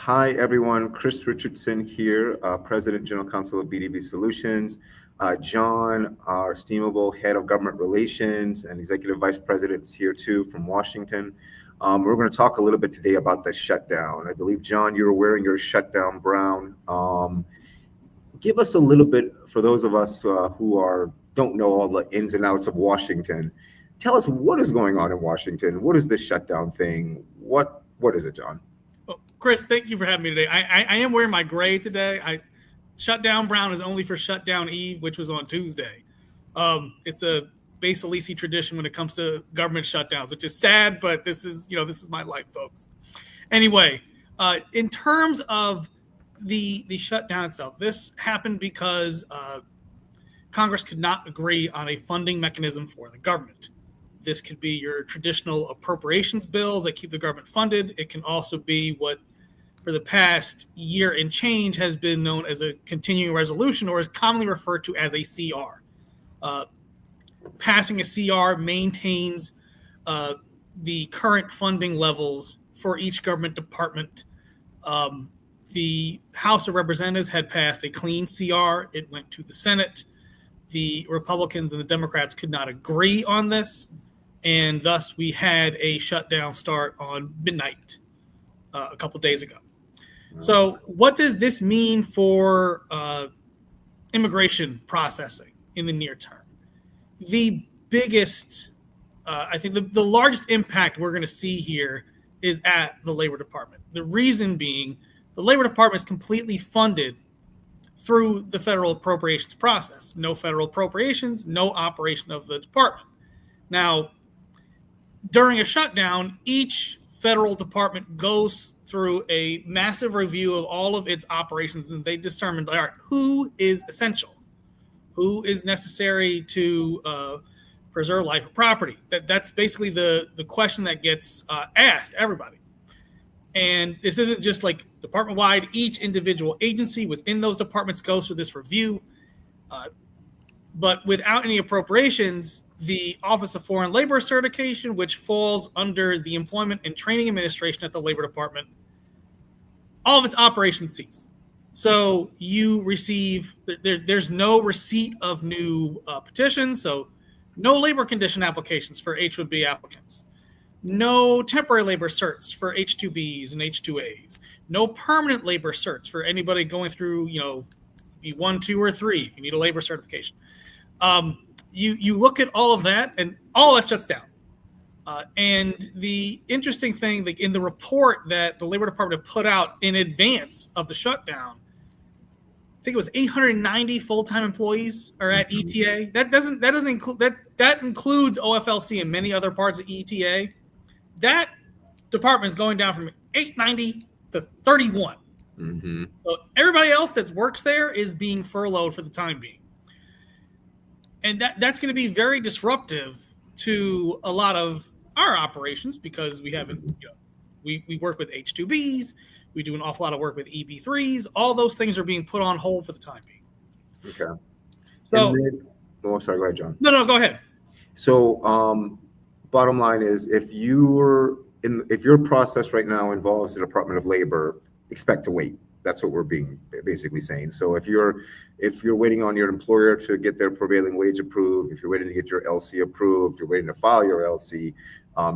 Hi, everyone. Chris Richardson here, President General Counsel of BDB Solutions. John, our estimable Head of Government Relations and Executive Vice President is here too from Washington. We're going to talk a little bit today about the shutdown. I believe, John, you were wearing your shutdown brown. Give us a little bit, for those of us who don't know all the ins and outs of Washington. Tell us what is going on in Washington. What is this shutdown thing? What is it, John? Well, Chris, thank you for having me today. I am wearing my gray today. Shutdown brown is only for shutdown eve, which was on Tuesday. It's a Baselice tradition when it comes to government shutdowns, which is sad, but this is my life, folks. Anyway, in terms of the shutdown itself, this happened because Congress could not agree on a funding mechanism for the government. This could be your traditional appropriations bills that keep the government funded. It can also be what, for the past year and change, has been known as a continuing resolution, or is commonly referred to as a CR. Passing a CR maintains the current funding levels for each government department. The House of Representatives had passed a clean CR. It went to the Senate. The Republicans and the Democrats could not agree on this. And thus, we had a shutdown start on midnight a couple days ago. So what does this mean for immigration processing in the near term? The biggest, I think the largest impact we're going to see here is at the Labor Department. The reason being, the Labor Department is completely funded through the federal appropriations process. No federal appropriations, no operation of the department. Now, during a shutdown, each federal department goes through a massive review of all of its operations, and they determine, all right, who is essential, who is necessary to preserve life or property. That's basically the question that gets asked everybody. And this isn't just like department-wide. Each individual agency within those departments goes through this review. But without any appropriations, the Office of Foreign Labor Certification, which falls under the Employment and Training Administration at the Labor Department, all of its operations cease. So you receive, there's no receipt of new petitions, so no labor condition applications for H-1B applicants, no temporary labor certs for H-2Bs and H-2As, no permanent labor certs for anybody going through, B1, 2, or 3 if you need a labor certification. You look at all of that, and all that shuts down. And the interesting thing, like in the report that the Labor Department put out in advance of the shutdown, I think it was 890 full-time employees are at ETA. That doesn't include that includes OFLC and many other parts of ETA. That department is going down from 890 to 31. Mm-hmm. So everybody else that works there is being furloughed for the time being. And that's going to be very disruptive to a lot of our operations because we haven't, we work with H-2Bs, we do an awful lot of work with EB-3s. All those things are being put on hold for the time being. Okay. So, sorry, go ahead, John. No, go ahead. So, bottom line is, if your process right now involves the Department of Labor, expect to wait. That's what we're being basically saying. So if you're waiting on your employer to get their prevailing wage approved, if you're waiting to get your LC approved, you're waiting to file your LC,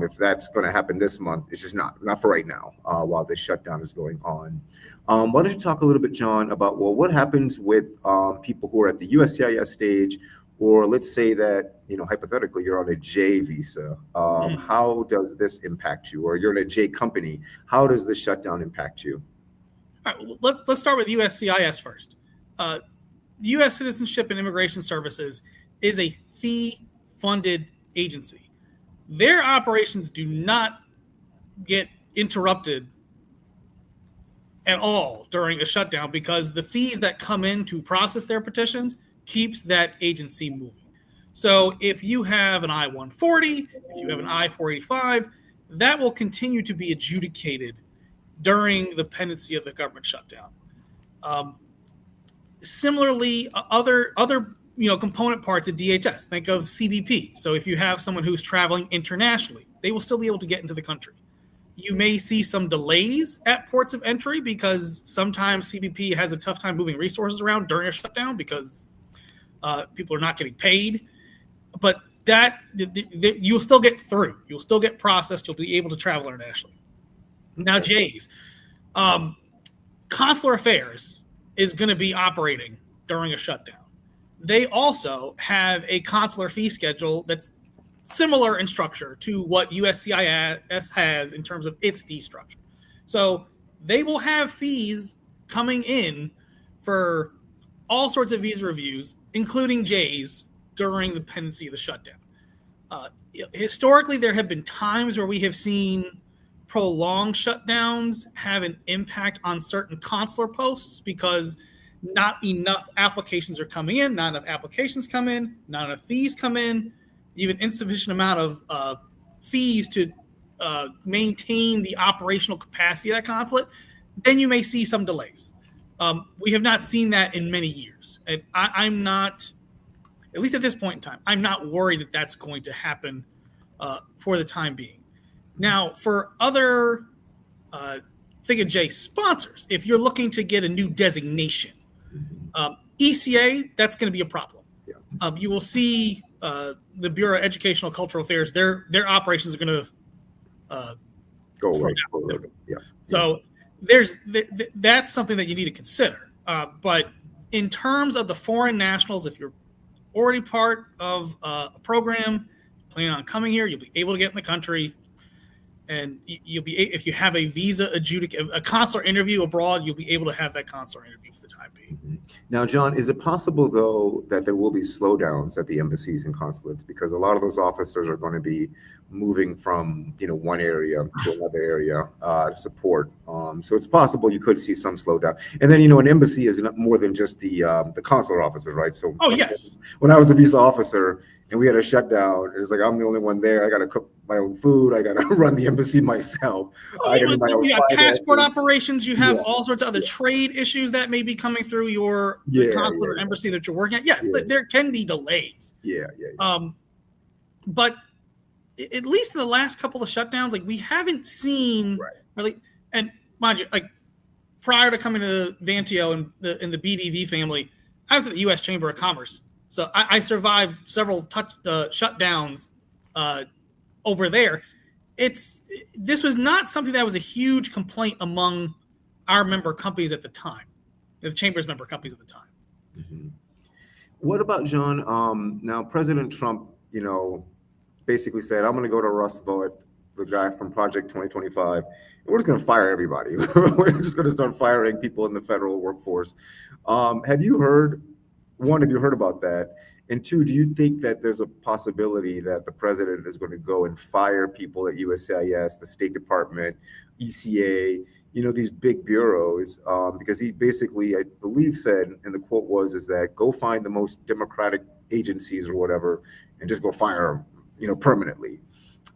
if that's going to happen this month, it's just not for right now while this shutdown is going on. Why don't you talk a little bit, John, about, well, what happens with people who are at the USCIS stage, or let's say that, hypothetically, you're on a J visa. How does this impact you? Or you're in a J company. How does this shutdown impact you? All right, well, let's start with USCIS first. U.S. Citizenship and Immigration Services is a fee-funded agency. Their operations do not get interrupted at all during a shutdown because the fees that come in to process their petitions keeps that agency moving. So if you have an I-140, if you have an I-485, that will continue to be adjudicated during the pendency of the government shutdown. Similarly, other component parts of DHS, think of CBP. So if you have someone who's traveling internationally, they will still be able to get into the country. You may see some delays at ports of entry because sometimes CBP has a tough time moving resources around during a shutdown because people are not getting paid. But you'll still get through. You'll still get processed. You'll be able to travel internationally. Now, Jays, consular affairs is going to be operating during a shutdown. They also have a consular fee schedule that's similar in structure to what USCIS has in terms of its fee structure. So they will have fees coming in for all sorts of visa reviews, including J's, during the pendency of the shutdown. Historically, there have been times where we have seen prolonged shutdowns have an impact on certain consular posts because not enough applications are coming in, not enough applications come in, not enough fees come in, even insufficient amount of fees to maintain the operational capacity of that consulate, then you may see some delays. We have not seen that in many years. And I'm not, at least at this point in time, I'm not worried that that's going to happen for the time being. Now, for other Think of J sponsors, if you're looking to get a new designation, ECA, that's going to be a problem. Yeah. You will see the Bureau of Educational Cultural Affairs, their operations are going to go away. Yeah. So that's something that you need to consider. But in terms of the foreign nationals, if you're already part of a program, planning on coming here, you'll be able to get in the country. And you'll be, if you have a visa a consular interview abroad, you'll be able to have that consular interview for the time being. Now, John, is it possible, though, that there will be slowdowns at the embassies and consulates because a lot of those officers are going to be moving from, one area to another area to support? So it's possible you could see some slowdown. And then, an embassy is not more than just the consular officers, right? So, yes. When I was a visa officer and we had a shutdown, it was like I'm the only one there. I got to cook my own food. I got to run the embassy myself. You have passport operations. You have all sorts of other trade issues that may be coming through your consulate or embassy that you're working at. Yes, there can be delays. But at least in the last couple of shutdowns, we haven't seen really. And mind you, prior to coming to Vantio and the BDV family, I was at the U.S. Chamber of Commerce. So I survived several shutdowns over there. This was not something that was a huge complaint among our member companies at the time, the Chamber's member companies at the time. Mm-hmm. What about, John? Now, President Trump, basically said, I'm going to go to Russ Vought, the guy from Project 2025, and we're just going to fire everybody. We're just going to start firing people in the federal workforce. Have you heard about that? And two, do you think that there's a possibility that the president is going to go and fire people at USCIS, the State Department, ECA, these big bureaus? Because he basically, I believe, said, and the quote is that go find the most democratic agencies or whatever and just go fire them, permanently.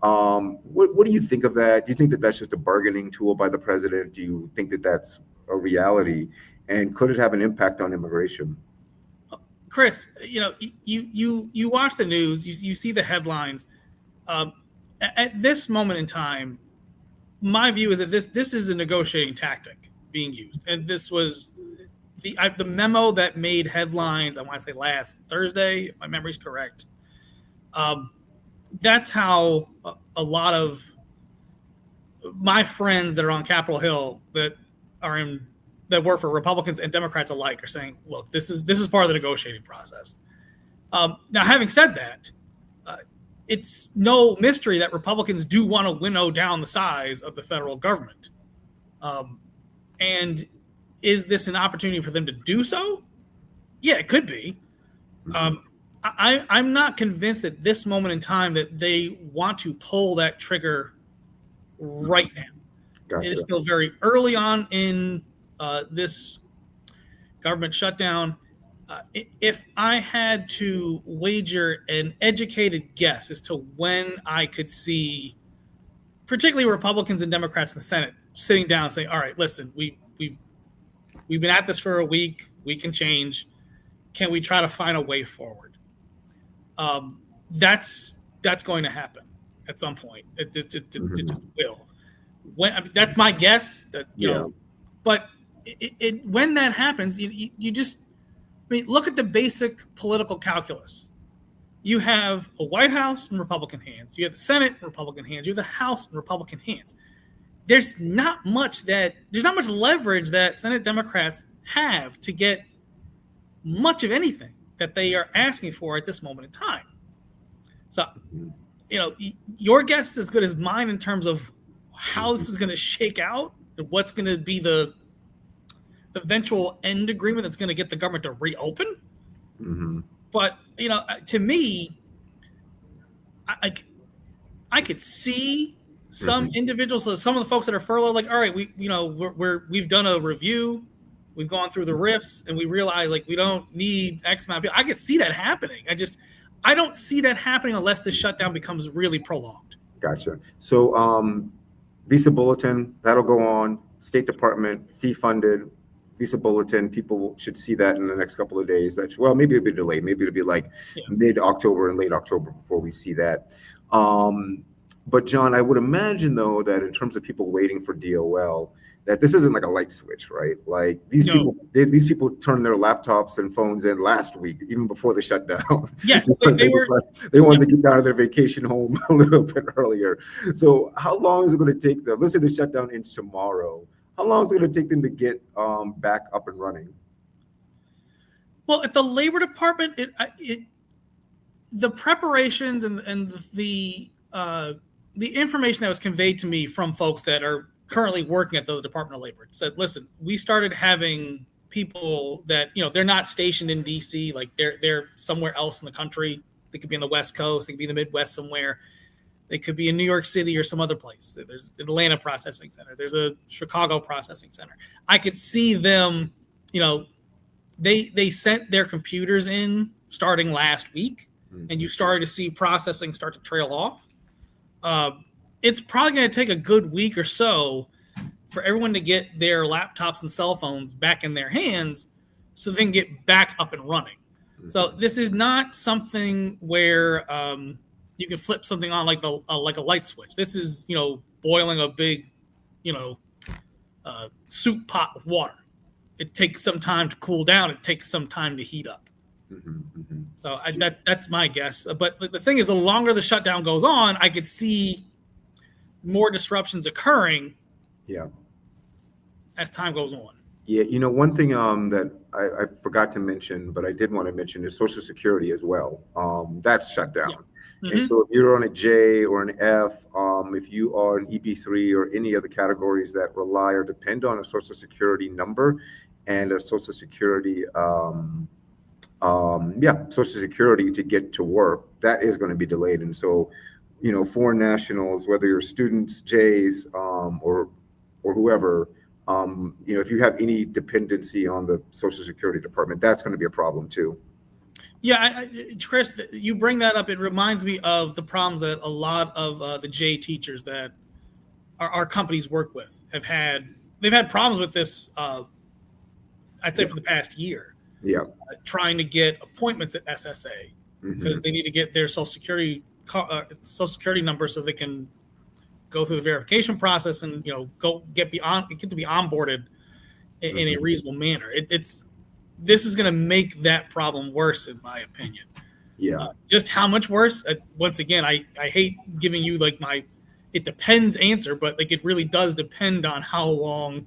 What do you think of that? Do you think that that's just a bargaining tool by the president? Do you think that that's a reality? And could it have an impact on immigration? Chris, you watch the news, you see the headlines. At this moment in time, my view is that this is a negotiating tactic being used, and this was the memo that made headlines. I want to say last Thursday, if my memory's correct. That's how a lot of my friends that are on Capitol Hill that work for Republicans and Democrats alike are saying, look, this is part of the negotiating process. Now, having said that, it's no mystery that Republicans do want to winnow down the size of the federal government. And is this an opportunity for them to do so? Yeah, it could be. I'm not convinced at this moment in time that they want to pull that trigger right now. Gotcha. It is still very early on in this government shutdown. If I had to wager an educated guess as to when I could see, particularly Republicans and Democrats in the Senate, sitting down and saying, all right, listen, we've been at this for a week. We can change. Can we try to find a way forward? That's going to happen at some point. It just will. that's my guess. That Yeah. but when that happens, you just look at the basic political calculus. You have a White House in Republican hands. You have the Senate in Republican hands. You have the House in Republican hands. There's not much leverage that Senate Democrats have to get much of anything that they are asking for at this moment in time. So, your guess is as good as mine in terms of how this is going to shake out and what's going to be the eventual end agreement that's going to get the government to reopen. Mm-hmm. But, to me, I could see some individuals, so some of the folks that are furloughed, like, all right, we've done a review, we've gone through the rifts, and we realize we don't need X amount of people. I could see that happening. I don't see that happening unless the shutdown becomes really prolonged. Gotcha. So visa bulletin, that'll go on. State Department, fee funded visa bulletin. People should see that in the next couple of days. Maybe it'll be delayed. Maybe it'll be mid-October and late October before we see that. But John, I would imagine though that in terms of people waiting for DOL, that this isn't like a light switch, right? Like these people turned their laptops and phones in last week, even before the shutdown. Yes, they wanted to get out of their vacation home a little bit earlier. So how long is it going to take them? Let's say the shutdown ends tomorrow. How long is it going to take them to get back up and running? Well, at the Labor Department, the preparations and the information that was conveyed to me from folks that are currently working at the Department of Labor said, listen, we started having people that, they're not stationed in DC, like they're somewhere else in the country. They could be on the West Coast, they could be in the Midwest somewhere. They could be in New York City or some other place. There's an Atlanta processing center. There's a Chicago processing center. I could see them, they sent their computers in starting last week, and you started to see processing start to trail off. It's probably going to take a good week or so for everyone to get their laptops and cell phones back in their hands so they can get back up and running. So this is not something where you can flip something on like a light switch. This is, boiling a big, soup pot with water. It takes some time to cool down. It takes some time to heat up. So that's my guess. But the thing is, the longer the shutdown goes on, I could see more disruptions occurring. Yeah. As time goes on. Yeah, one thing that I forgot to mention, but I did want to mention is Social Security as well. That's shut down. Yeah. And so if you're on a J or an F, if you are an EB3 or any other categories that rely or depend on a Social Security number and a Social Security Social Security to get to work, that is going to be delayed. And so, foreign nationals, whether you're students, Js, or whoever, if you have any dependency on the Social Security Department, that's going to be a problem too. Yeah, Chris, you bring that up. It reminds me of the problems that a lot of the J teachers that our companies work with have had. They've had problems with this, I'd say, for the past year. Yeah, trying to get appointments at SSA because they need to get their Social Security number so they can go through the verification process and get to be onboarded in a reasonable manner. This is going to make that problem worse, in my opinion. Yeah. Just how much worse? Once again, I hate giving you my it depends answer, but it really does depend on how long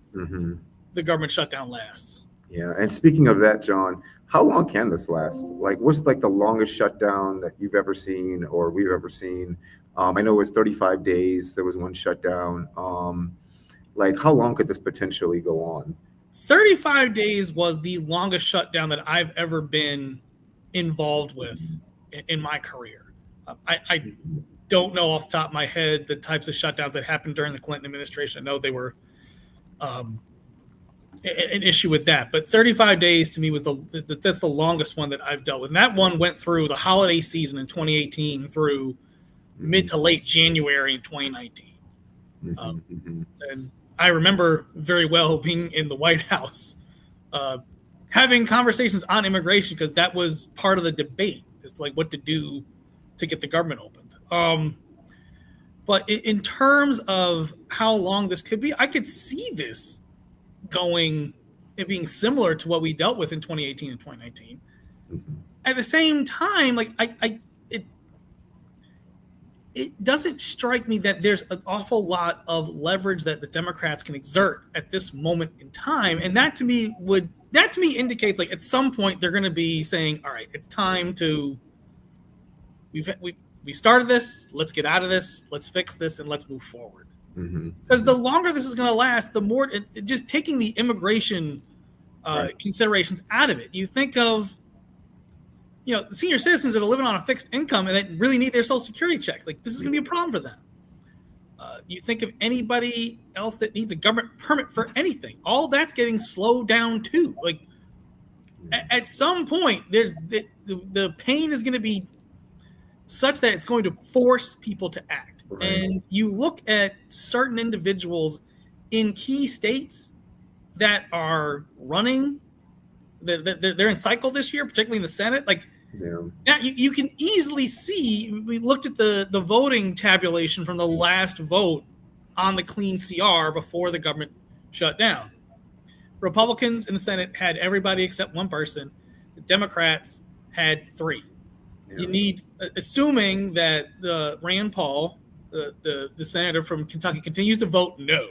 the government shutdown lasts. Yeah, and speaking of that, John, how long can this last? What's the longest shutdown that you've ever seen or we've ever seen? I know it was 35 days. There was one shutdown. How long could this potentially go on? 35 days was the longest shutdown that I've ever been involved with in my career. I don't know off the top of my head the types of shutdowns that happened during the Clinton administration. I know they were an issue with that, but 35 days to me was that's the longest one that I've dealt with. And that one went through the holiday season in 2018 through mid to late January in 2019. And I remember very well being in the White House, having conversations on immigration because that was part of the debate, is what to do to get the government opened. But in terms of how long this could be, I could see this going and being similar to what we dealt with in 2018 and 2019. Mm-hmm. At the same time, like it doesn't strike me that there's an awful lot of leverage that the Democrats can exert at this moment in time, and that to me indicates like at some point they're going to be saying, all right, it's time to we started this, let's get out of this, let's fix this, and let's move forward. Because the longer this is going to last, the more just taking the immigration considerations out of it. You think of senior citizens that are living on a fixed income and that really need their Social Security checks. Like, this is going to be a problem for them. You think of anybody else that needs a government permit for anything. All that's getting slowed down too. Like, at some point, there's the pain is going to be such that it's going to force people to act. Right. And you look at certain individuals in key states that are running. They're in cycle this year, particularly in the Senate. Like, you can easily see. We looked at the voting tabulation from the last vote on the clean CR before the government shut down. Republicans in the Senate had everybody except one person. The Democrats had 3. You need, assuming that Rand Paul, the senator from Kentucky, continues to vote no.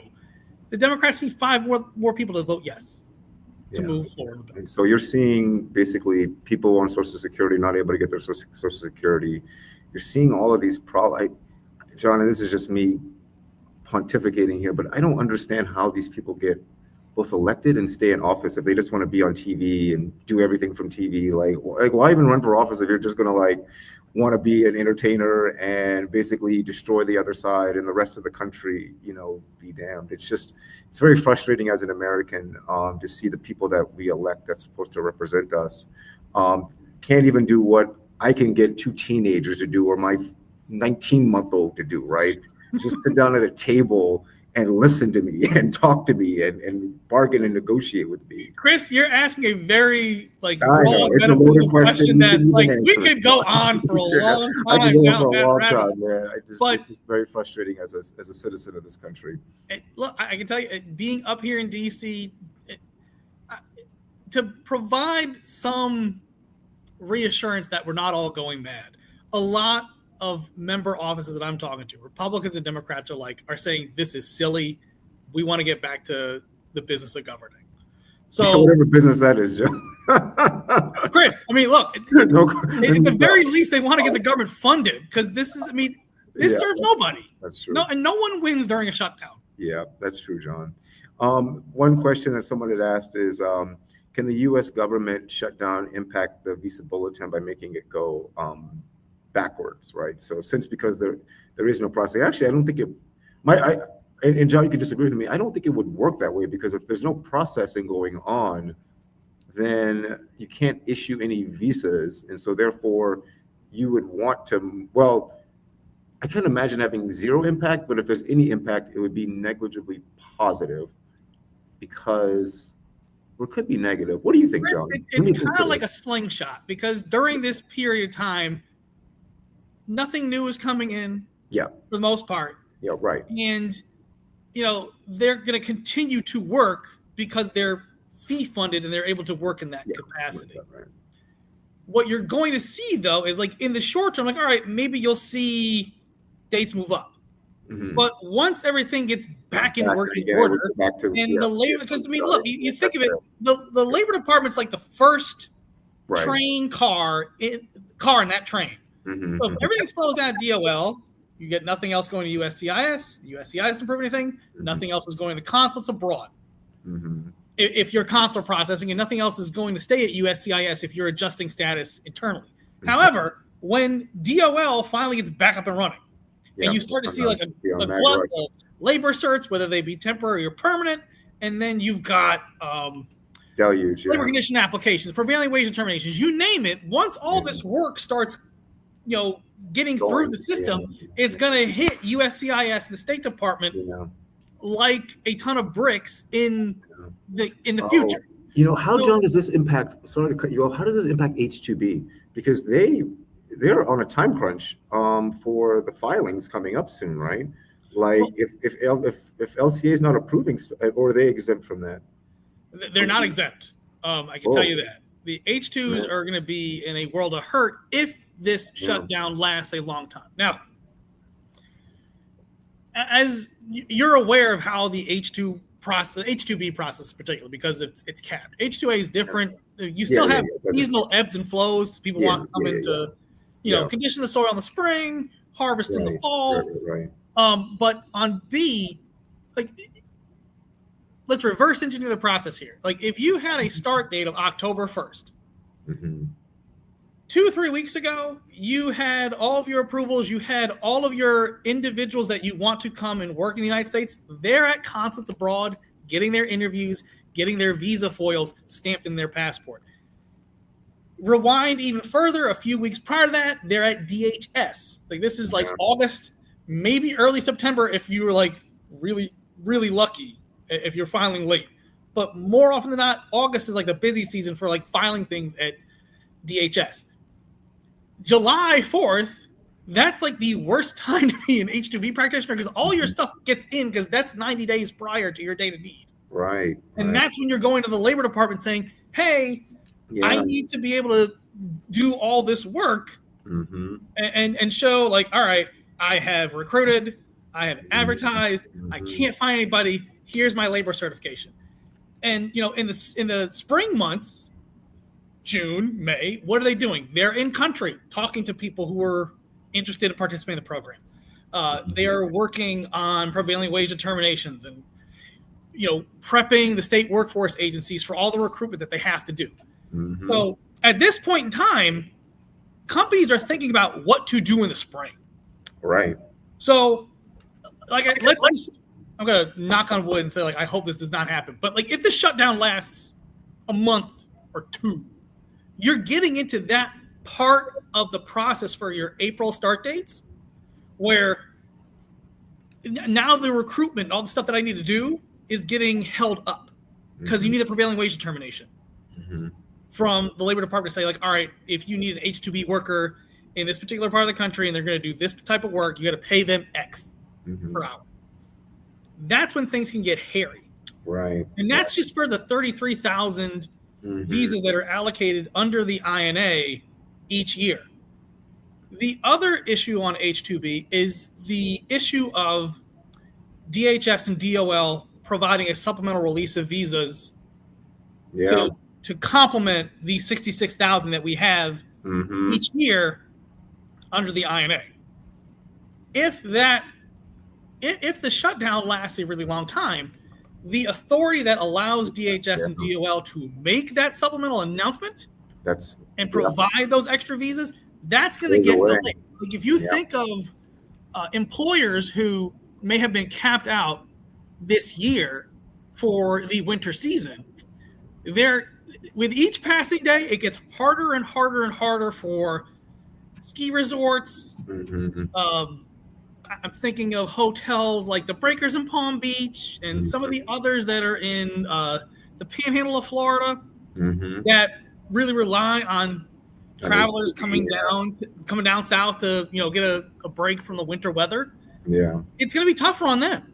The Democrats need 5 more people to vote yes. To move forward. And so you're seeing basically people on Social Security not able to get their Social Security. You're seeing all of these problems. John, and this is just me pontificating here, but I don't understand how these people get both elected and stay in office if they just want to be on TV and do everything from TV. Like why even run for office if you're just going to want to be an entertainer and basically destroy the other side and the rest of the country, be damned. It's very frustrating as an American to see the people that we elect that's supposed to represent us can't even do what I can get 2 teenagers to do or my 19-month-old to do, right? Just sit down at a table and listen to me and talk to me and bargain and negotiate with me. Chris, you're asking a very broad metaphysical question that we could go on for a long time. I could go for a long time, man. It's just very frustrating as a citizen of this country. Look, I can tell you, being up here in DC, to provide some reassurance that we're not all going mad. A lot of member offices that I'm talking to, Republicans and Democrats are saying this is silly. We want to get back to the business of governing. So whatever business that is, Joe. Chris, I mean, look, at the very least, they want to get the government funded because this serves nobody. That's true. And no one wins during a shutdown. Yeah, that's true, John. One question that someone had asked is, can the U.S. government shutdown impact the visa bulletin by making it go backwards, right? So because there is no process. Actually, I don't think and John, you can disagree with me. I don't think it would work that way because if there's no processing going on, then you can't issue any visas. And so therefore you would want to, I can't imagine having 0 impact, but if there's any impact, it would be negligibly positive because it could be negative. What do you think, John? It's kind of like a slingshot because during this period of time, nothing new is coming in. Yeah. For the most part. Yeah, right. And, they're going to continue to work because they're fee funded and they're able to work in that capacity. Right. What you're going to see, though, is in the short term, all right, maybe you'll see dates move up. Mm-hmm. But once everything gets back in working order, the labor, because look, you think of it, the labor department's like the first train car in that train. Mm-hmm. So if everything slows down at DOL, you get nothing else going to USCIS. USCIS doesn't prove anything. Mm-hmm. Nothing else is going to the consulates abroad. Mm-hmm. If you're consular processing, and nothing else is going to stay at USCIS if you're adjusting status internally. Mm-hmm. However, when DOL finally gets back up and running, and you start to see a glut of labor certs, whether they be temporary or permanent, and then you've got deluge, labor condition applications, prevailing wage determinations, you name it. Once all this work starts, getting through the system, it's going to hit USCIS, the State Department, like a ton of bricks in the future. How, John, does this impact? Sorry to cut you off. How does this impact H-2B? Because they they're on a time crunch for the filings coming up soon, right? Like Well, if LCA is not approving, or are they exempt from that? they're not exempt. I can tell you Oh, that. The H2s man. are going to be in a world of hurt if this Yeah. shutdown lasts a long time. Now, as you're aware of how the H2 process, H2B process, particularly because it's capped. H2A is different. You still have seasonal ebbs and flows. People want to come into, condition the soil in the spring, harvest in the fall. Right. But on B, like, let's reverse engineer the process here. Like, if you had a start date of October 1st, Mm-hmm. 2-3 weeks ago, you had all of your approvals, you had all of your individuals that you want to come and work in the United States. They're at consulates abroad, getting their interviews, getting their visa foils stamped in their passport. Rewind even further, a few weeks prior to that, they're at DHS. Like, this is like August, maybe early September if you were like really, really lucky if you're filing late. But more often than not, August is like the busy season for like filing things at DHS. July 4th, that's like the worst time to be an H2B practitioner because all your stuff gets in because that's 90 days prior to your date of need. Right. And that's when you're going to the Labor Department saying, hey, I need to be able to do all this work and show like, all right, I have recruited, I have advertised, I can't find anybody. Here's my labor certification. And in the spring months, June, May, what are they doing? They're in country talking to people who are interested in participating in the program. They are working on prevailing wage determinations and prepping the state workforce agencies for all the recruitment that they have to do. So at this point in time, companies are thinking about what to do in the spring. Right. So, like, I'm gonna knock on wood and say, like, I hope this does not happen. But like, if the shutdown lasts a month or two, you're getting into that part of the process for your April start dates, where now the recruitment, all the stuff that I need to do, is getting held up because you need a prevailing wage determination from the Labor Department to say, like, all right, if you need an H-2B worker in this particular part of the country and they're going to do this type of work, you got to pay them X per hour. That's when things can get hairy. Right. And that's just for the 33,000 visas that are allocated under the INA each year. The other issue on H-2B is the issue of DHS and DOL providing a supplemental release of visas to complement the 66,000 that we have each year under the INA. If the shutdown lasts a really long time, the authority that allows DHS and DOL to make that supplemental announcement and provide those extra visas, that's going to get delayed. Like, if you think of employers who may have been capped out this year for the winter season, with each passing day, it gets harder and harder and harder for ski resorts. I'm thinking of hotels like the Breakers in Palm Beach and some of the others that are in the Panhandle of Florida that really rely on travelers coming down south to get a break from the winter weather. Yeah, it's going to be tougher on them.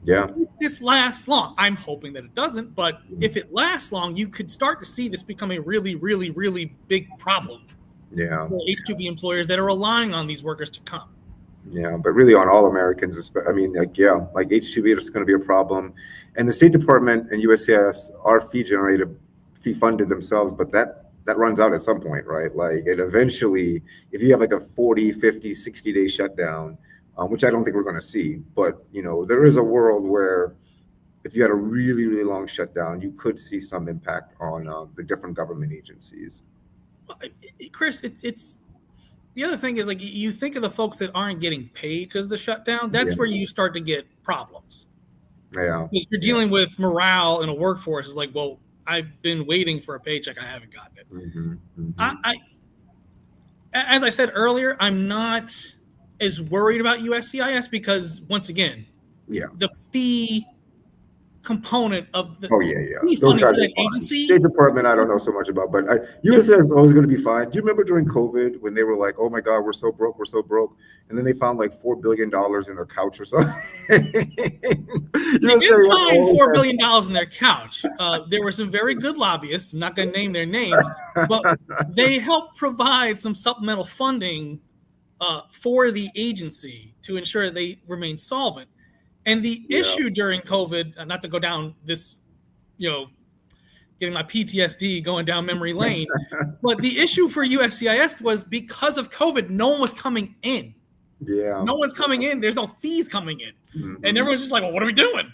Yeah, if this lasts long. I'm hoping that it doesn't, but if it lasts long, you could start to see this become a really, really, really big problem. Yeah, for H-2B employers that are relying on these workers to come. Yeah, but really on all Americans, I mean, like H-2B is going to be a problem. And the State Department and USCIS are fee funded themselves, but that runs out at some point, right? Like, it eventually, if you have like a 40, 50, 60-day shutdown, which I don't think we're going to see, but, there is a world where if you had a really, really long shutdown, you could see some impact on the different government agencies. Chris, it's the other thing is, like, you think of the folks that aren't getting paid because of the shutdown. That's where you start to get problems. Yeah, because you're dealing with morale in a workforce. It's like, well, I've been waiting for a paycheck, I haven't gotten it. I as I said earlier, I'm not as worried about USCIS because, once again, the fee component of the Oh yeah. key Those funding for guys are that fine. agency. State Department, I don't know so much about, but USCIS is always going to be fine. Do you remember during COVID when they were like, "Oh my God, we're so broke, and then they found like $4 billion in their couch or something? They didn't find $4 billion in their couch. There were some very good lobbyists. I'm not going to name their names, but they helped provide some supplemental funding for the agency to ensure they remain solvent. And the issue during COVID, not to go down this, getting my PTSD going down memory lane, but the issue for USCIS was because of COVID, no one was coming in. Yeah. No one's coming in. There's no fees coming in. Mm-hmm. And everyone's just like, well, what are we doing?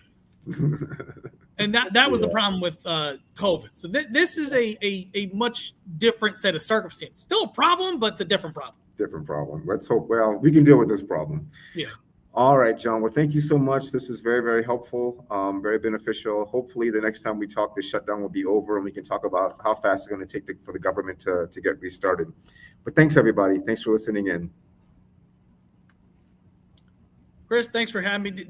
And that was the problem with COVID. So this is a much different set of circumstances. Still a problem, but it's a different problem. Different problem. Let's hope, well, we can deal with this problem. Yeah. All right, John. Well, thank you so much. This was very, very helpful, very beneficial. Hopefully the next time we talk, this shutdown will be over and we can talk about how fast it's going to take for the government to get restarted. But thanks, everybody. Thanks for listening in. Chris, thanks for having me.